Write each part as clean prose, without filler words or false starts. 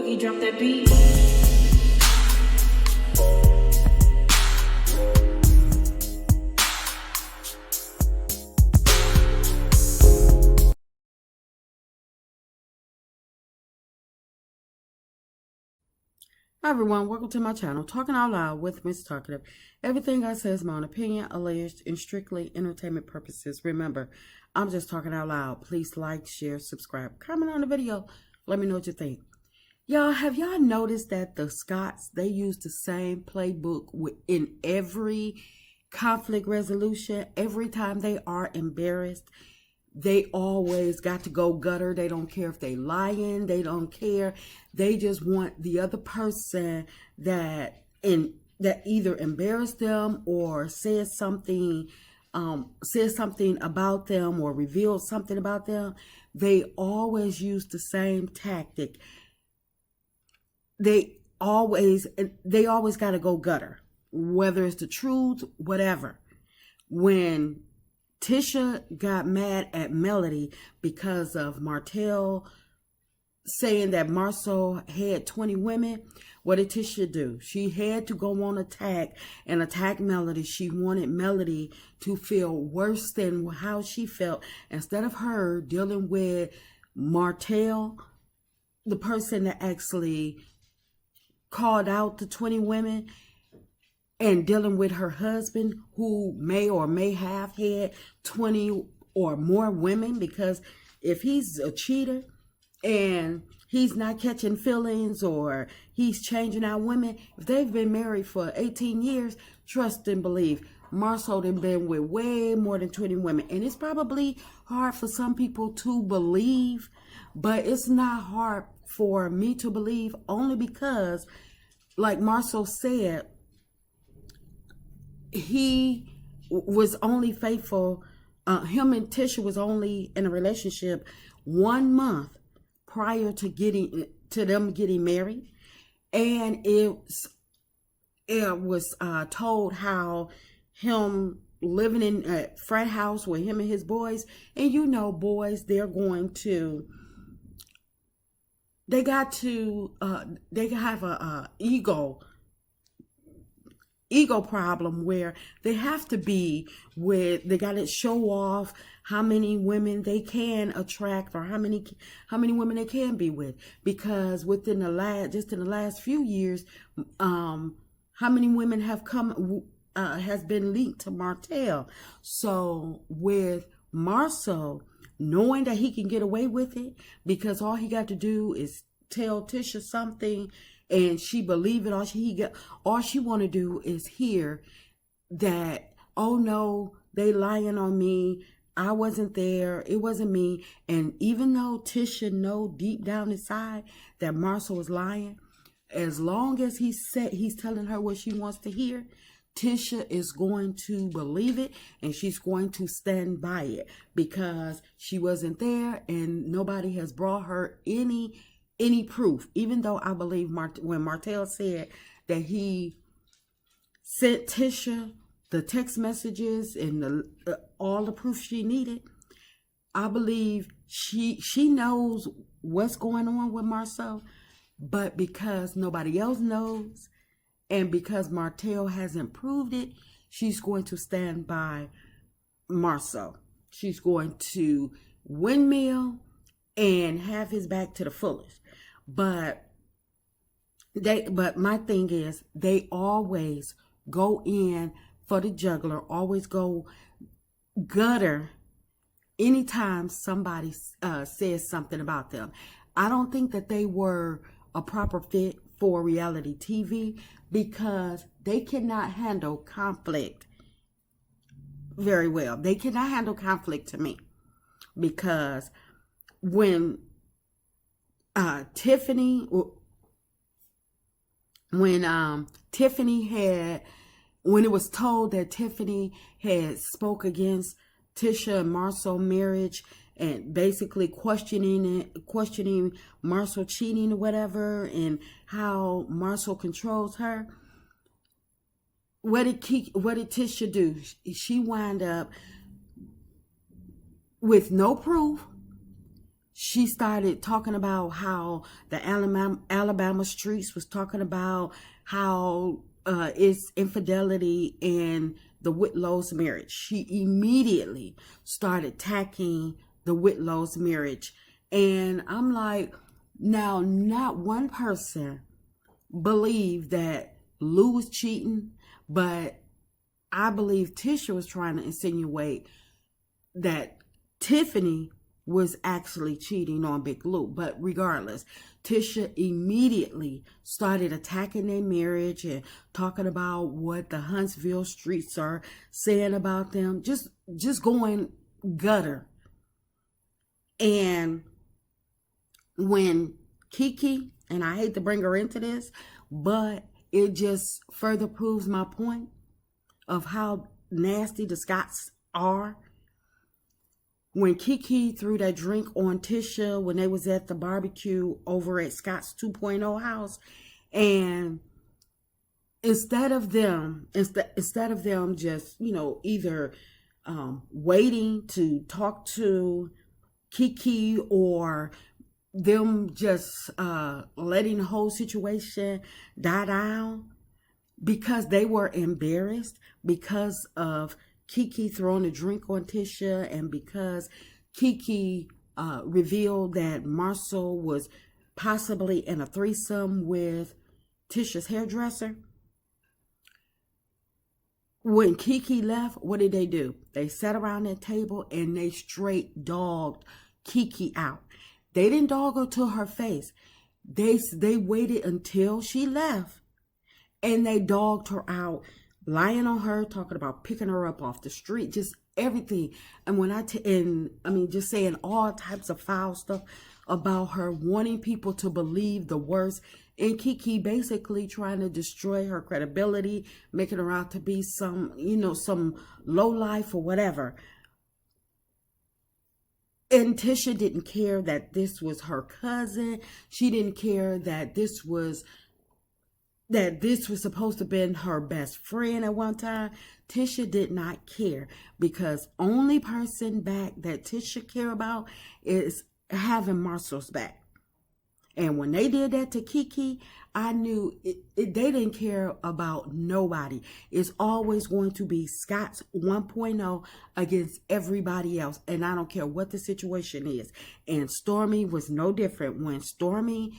Boogie, drop that beat. Hi everyone, welcome to my channel, Talking Out Loud with Miss Talkative. Everything I say is my own opinion, alleged, and strictly entertainment purposes. Remember, I'm just talking out loud. Please like, share, subscribe, comment on the video. Let me know what you think. Y'all, have y'all noticed that the Scots, they use the same playbook in every conflict resolution? Every time they are embarrassed, they always got to go gutter. They don't care if they lying. They don't care. They just want the other person that either embarrassed them or says something about them or revealed something about them. They always use the same tactic. They always got to go gutter, whether it's the truth, whatever. When Tisha got mad at Melody because of Martel saying that Marsau had 20 women. What did Tisha do? She had to go on attack Melody. She wanted Melody to feel worse than how she felt. Instead of her dealing with Martel, the person that actually called out the 20 women, and dealing with her husband who may or may have had 20 or more women, because if he's a cheater and he's not catching feelings or he's changing out women, if they've been married for 18 years, trust and believe, Marsau has been with way more than 20 women. And it's probably hard for some people to believe, but it's not hard for me to believe, only because, like Marsau said, he was only faithful, him and Tisha was only in a relationship 1 month prior to them getting married. And it was told how him living in a frat house with him and his boys, and you know, boys, they have a ego problem where they have to be with, they got to show off how many women they can attract or how many women they can be with, because within the last few years, how many women have come has been linked to Martel. So with Marsau, knowing that he can get away with it because all he got to do is tell Tisha something and she believe it, all she want to do is hear that, oh no, they lying on me, I wasn't there, it wasn't me. And even though Tisha know deep down inside that Marsau was lying, as long as he's telling her what she wants to hear, Tisha is going to believe it and she's going to stand by it, because she wasn't there and nobody has brought her any proof. Even though I believe when Martel said that he sent Tisha the text messages and all the proof she needed, I believe she knows what's going on with Marsau, but because nobody else knows and because Martel hasn't proved it, she's going to stand by Marsau. She's going to windmill and have his back to the fullest. But my thing is, they always go in for the juggler, always go gutter anytime somebody says something about them. I don't think that they were a proper fit for reality TV because they cannot handle conflict very well. They cannot handle conflict to me, because when Tiffany when it was told that Tiffany had spoke against Tisha and Marsau marriage and basically questioning Marsau cheating or whatever and how Marsau controls her, what did Tisha do? She wound up with no proof, she started talking about how the Alabama streets was talking about how it's infidelity in the Whitlow's marriage. She immediately started attacking the Whitlow's marriage. And I'm like, now, not one person believed that Lou was cheating, but I believe Tisha was trying to insinuate that Tiffany was actually cheating on Big Lou. But regardless, Tisha immediately started attacking their marriage and talking about what the Huntsville streets are saying about them, just going gutter. And when Kiki, and I hate to bring her into this, but it just further proves my point of how nasty the Scots are. When Kiki threw that drink on Tisha when they was at the barbecue over at Scott's 2.0 house, and instead of them just, either waiting to talk to Kiki, or them just letting the whole situation die down, because they were embarrassed because of Kiki throwing a drink on Tisha, and because Kiki revealed that Marsau was possibly in a threesome with Tisha's hairdresser. When Kiki left, what did they do? They sat around that table and they straight dogged Kiki out. They didn't dog her to her face. They waited until she left, and they dogged her out, lying on her, talking about picking her up off the street, just everything. And just saying all types of foul stuff about her, wanting people to believe the worst. And Kiki basically trying to destroy her credibility, making her out to be some low life or whatever. And Tisha didn't care that this was her cousin. She didn't care that this was supposed to have been her best friend at one time. Tisha did not care, because only person back that Tisha care about is having Marsau's back. And when they did that to Kiki, I knew they didn't care about nobody. It's always going to be Scott's 1.0 against everybody else. And I don't care what the situation is. And Stormy was no different. When Stormy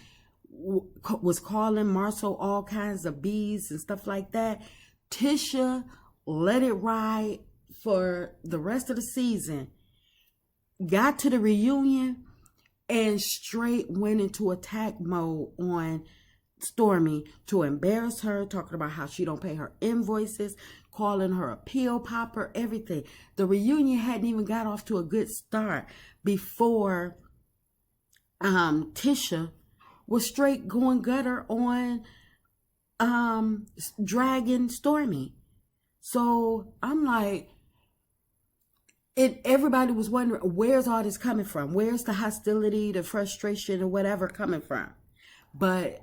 was calling Marsau all kinds of bees and stuff like that, Tisha let it ride for the rest of the season, got to the reunion, and straight went into attack mode on Stormy to embarrass her, talking about how she don't pay her invoices, calling her a pill popper, everything. The reunion hadn't even got off to a good start before Tisha was straight going gutter on dragging Stormy. So I'm like, everybody was wondering, where's all this coming from? Where's the hostility, the frustration, or whatever coming from? But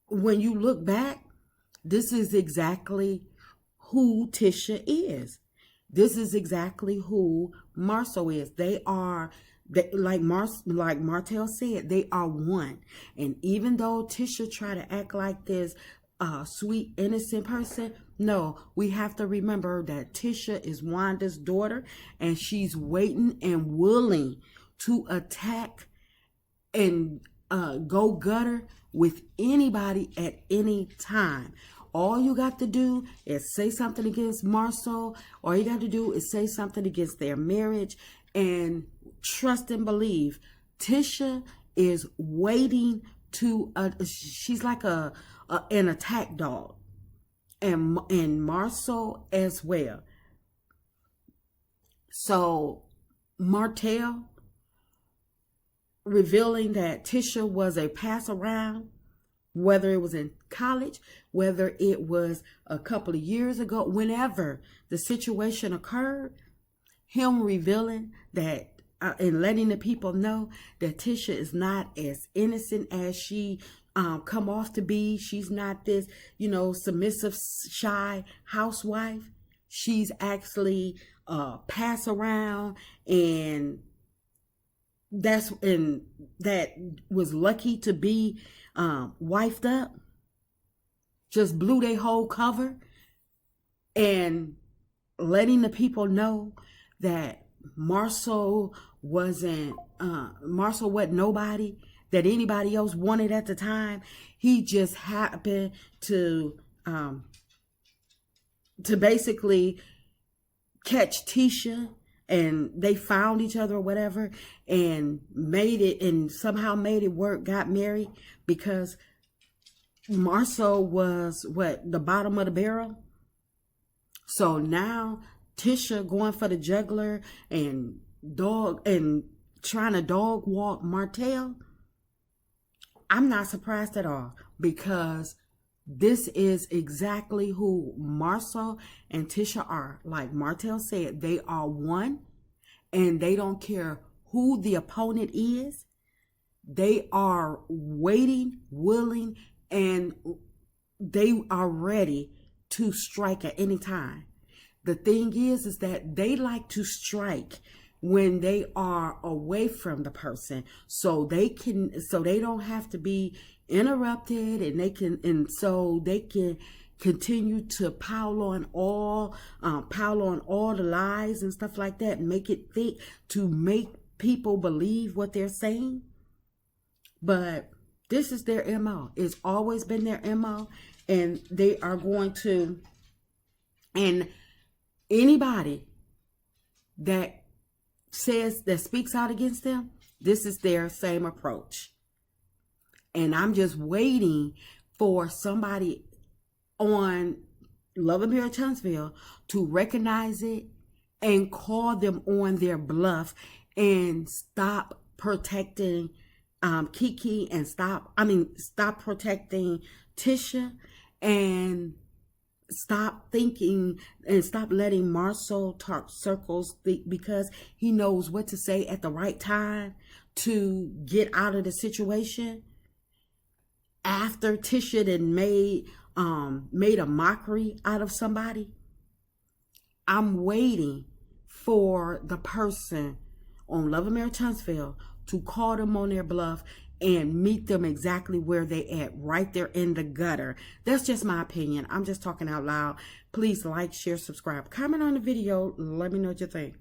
when you look back, this is exactly who Tisha is. This is exactly who Marsau is. Like Martel said, they are one. And even though Tisha tried to act like this sweet, innocent person, no, we have to remember that Tisha is Wanda's daughter, and she's waiting and willing to attack and go gutter with anybody at any time. All you got to do is say something against Marsau. All you got to do is say something against their marriage, and trust and believe. Tisha is waiting to, she's like an attack dog. And Marsau as well. So Martel revealing that Tisha was a pass around, whether it was in college, whether it was a couple of years ago, whenever the situation occurred, him revealing that and letting the people know that Tisha is not as innocent as she come off to be. She's not this, submissive, shy housewife. She's actually pass around and that was lucky to be wifed up, just blew their whole cover, and letting the people know that Marsau wasn't nobody that anybody else wanted at the time. He just happened to basically catch Tisha, and they found each other or whatever, and somehow made it work, got married, because Marsau was the bottom of the barrel. So now Tisha going for the juggler and trying to dog walk Martel. I'm not surprised at all, because this is exactly who Marsau and Tisha are. Like Martel said, they are one, and they don't care who the opponent is. They are waiting, willing, and they are ready to strike at any time. The thing is that they like to strike when they are away from the person, so they don't have to be interrupted, and so they can continue to pile on all the lies and stuff like that, and make it thick to make people believe what they're saying. But this is their MO. It's always been their MO, and they are going to, and anybody that speaks out against them, this is their same approach. And I'm just waiting for somebody on Love and Marriage Huntsville to recognize it and call them on their bluff, and stop protecting Kiki, and stop protecting Tisha, and stop thinking and stop letting Marsau talk circles, because he knows what to say at the right time to get out of the situation. After Tisha then made a mockery out of somebody, I'm waiting for the person on Love and Marriage Huntsville to call them on their bluff and meet them exactly where they at, right there in the gutter. That's just my opinion. I'm just talking out loud. Please like, share, subscribe, comment on the video. Let me know what you think.